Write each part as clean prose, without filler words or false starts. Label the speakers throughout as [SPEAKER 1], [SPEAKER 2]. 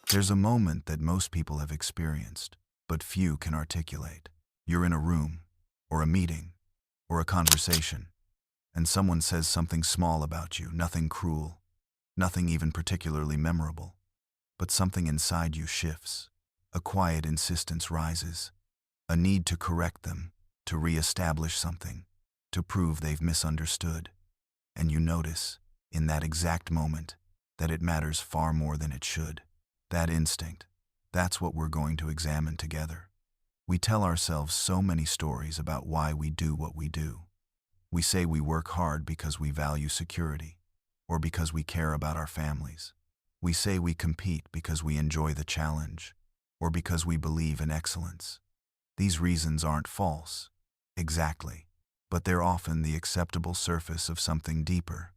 [SPEAKER 1] There's a moment that most people have experienced, but few can articulate. You're in a room, or a meeting, or a conversation, and someone says something small about you, nothing cruel, nothing even particularly memorable, but something inside you shifts. A quiet insistence rises, a need to correct them, to re-establish something, to prove they've misunderstood. And you notice, in that exact moment, that it matters far more than it should. That instinct, that's what we're going to examine together. We tell ourselves so many stories about why we do what we do. We say we work hard because we value security, or because we care about our families. We say we compete because we enjoy the challenge, or because we believe in excellence. These reasons aren't false, exactly, but they're often the acceptable surface of something deeper,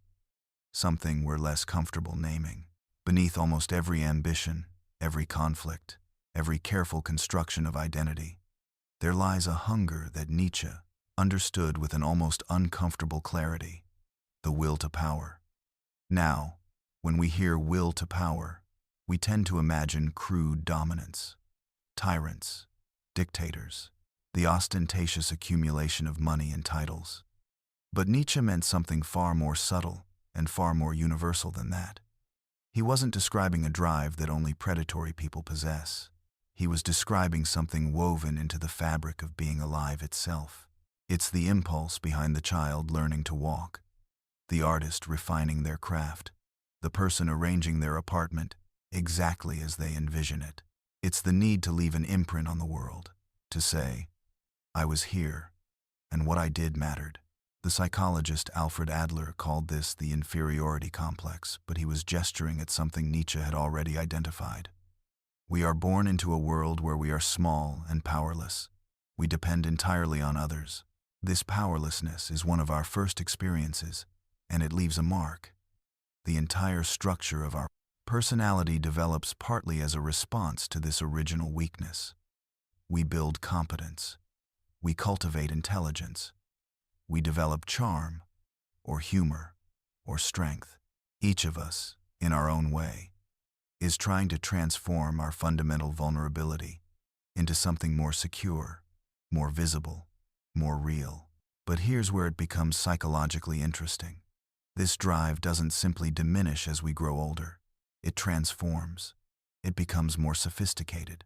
[SPEAKER 1] something we're less comfortable naming. Beneath almost every ambition, every conflict, every careful construction of identity, there lies a hunger that Nietzsche understood with an almost uncomfortable clarity: the will to power. Now, when we hear will to power, we tend to imagine crude dominance, tyrants, dictators, the ostentatious accumulation of money and titles. But Nietzsche meant something far more subtle and far more universal than that. He wasn't describing a drive that only predatory people possess. He was describing something woven into the fabric of being alive itself. It's the impulse behind the child learning to walk, the artist refining their craft, the person arranging their apartment exactly as they envision it. It's the need to leave an imprint on the world, to say, I was here, and what I did mattered. The psychologist Alfred Adler called this the inferiority complex, but he was gesturing at something Nietzsche had already identified. We are born into a world where we are small and powerless. We depend entirely on others. This powerlessness is one of our first experiences, and it leaves a mark. The entire structure of our personality develops partly as a response to this original weakness. We build competence. We cultivate intelligence. We develop charm, or humor, or strength. Each of us, in our own way, is trying to transform our fundamental vulnerability into something more secure, more visible, more real. But here's where it becomes psychologically interesting. This drive doesn't simply diminish as we grow older. It transforms. It becomes more sophisticated,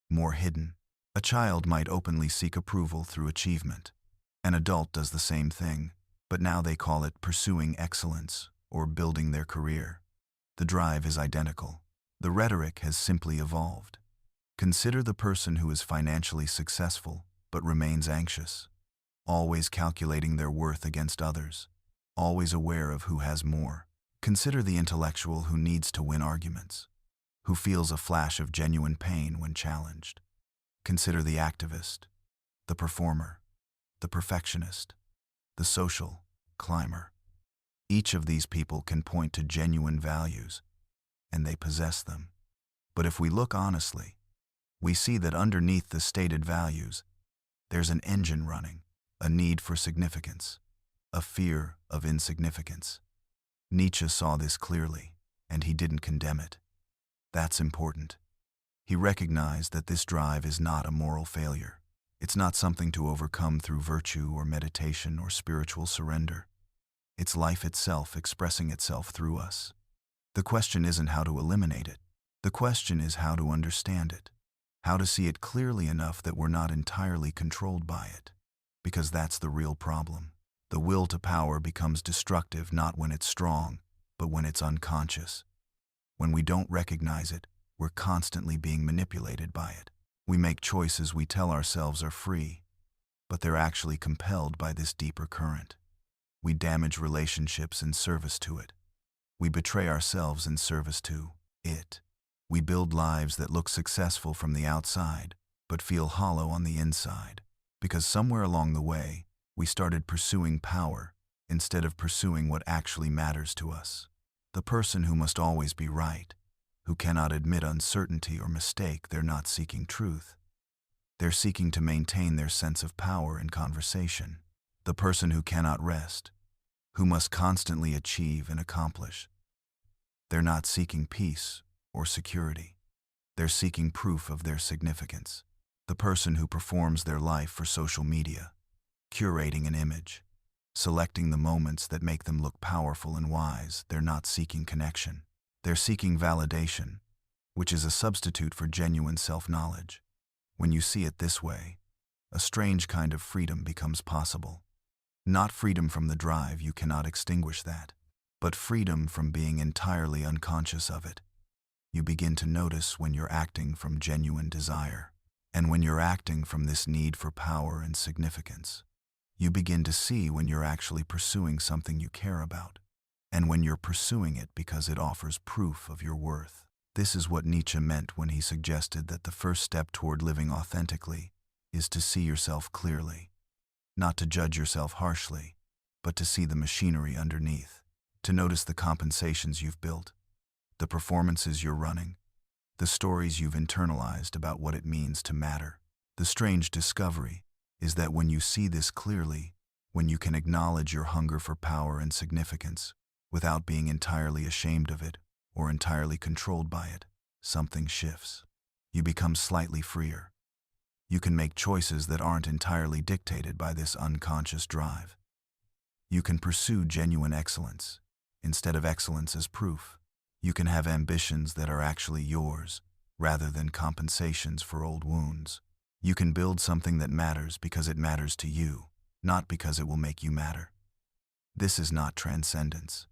[SPEAKER 1] more hidden. A child might openly seek approval through achievement. An adult does the same thing, but now they call it pursuing excellence or building their career. The drive is identical. The rhetoric has simply evolved. Consider the person who is financially successful but remains anxious, always calculating their worth against others, always aware of who has more. Consider the intellectual who needs to win arguments, who feels a flash of genuine pain when challenged. Consider the activist, the performer, the perfectionist, the social climber. Each of these people can point to genuine values, and they possess them. But if we look honestly, we see that underneath the stated values, there's an engine running, a need for significance, a fear of insignificance. Nietzsche saw this clearly, and he didn't condemn it. That's important. He recognized that this drive is not a moral failure. It's not something to overcome through virtue or meditation or spiritual surrender. It's life itself expressing itself through us. The question isn't how to eliminate it. The question is how to understand it, how to see it clearly enough that we're not entirely controlled by it. Because that's the real problem. The will to power becomes destructive not when it's strong, but when it's unconscious. When we don't recognize it, we're constantly being manipulated by it. We make choices we tell ourselves are free, but they're actually compelled by this deeper current. We damage relationships in service to it. We betray ourselves in service to it. We build lives that look successful from the outside, but feel hollow on the inside, because somewhere along the way, we started pursuing power instead of pursuing what actually matters to us. The person who must always be right, who cannot admit uncertainty or mistake, they're not seeking truth. They're seeking to maintain their sense of power in conversation. The person who cannot rest, who must constantly achieve and accomplish. They're not seeking peace or security. They're seeking proof of their significance. The person who performs their life for social media, curating an image, selecting the moments that make them look powerful and wise, they're not seeking connection. They're seeking validation, which is a substitute for genuine self-knowledge. When you see it this way, a strange kind of freedom becomes possible. Not freedom from the drive, you cannot extinguish that, but freedom from being entirely unconscious of it. You begin to notice when you're acting from genuine desire, and when you're acting from this need for power and significance. You begin to see when you're actually pursuing something you care about, and when you're pursuing it because it offers proof of your worth. This is what Nietzsche meant when he suggested that the first step toward living authentically is to see yourself clearly, not to judge yourself harshly, but to see the machinery underneath, to notice the compensations you've built, the performances you're running, the stories you've internalized about what it means to matter. The strange discovery is that when you see this clearly, when you can acknowledge your hunger for power and significance without being entirely ashamed of it or entirely controlled by it, something shifts. You become slightly freer. You can make choices that aren't entirely dictated by this unconscious drive. You can pursue genuine excellence instead of excellence as proof. You can have ambitions that are actually yours, rather than compensations for old wounds. You can build something that matters because it matters to you, not because it will make you matter. This is not transcendence.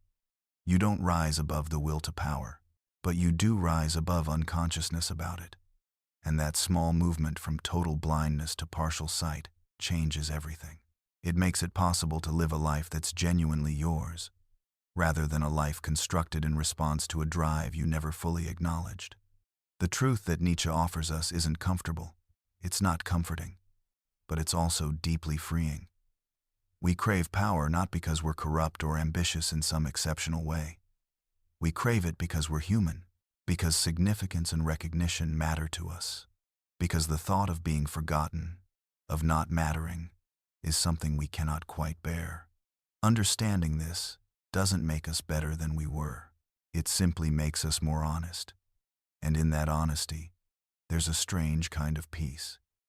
[SPEAKER 1] You don't rise above the will to power, but you do rise above unconsciousness about it. And that small movement from total blindness to partial sight changes everything. It makes it possible to live a life that's genuinely yours, rather than a life constructed in response to a drive you never fully acknowledged. The truth that Nietzsche offers us isn't comfortable. It's not comforting, but it's also deeply freeing. We crave power not because we're corrupt or ambitious in some exceptional way. We crave it because we're human, because significance and recognition matter to us, because the thought of being forgotten, of not mattering, is something we cannot quite bear. Understanding this doesn't make us better than we were. It simply makes us more honest. And in that honesty, there's a strange kind of peace.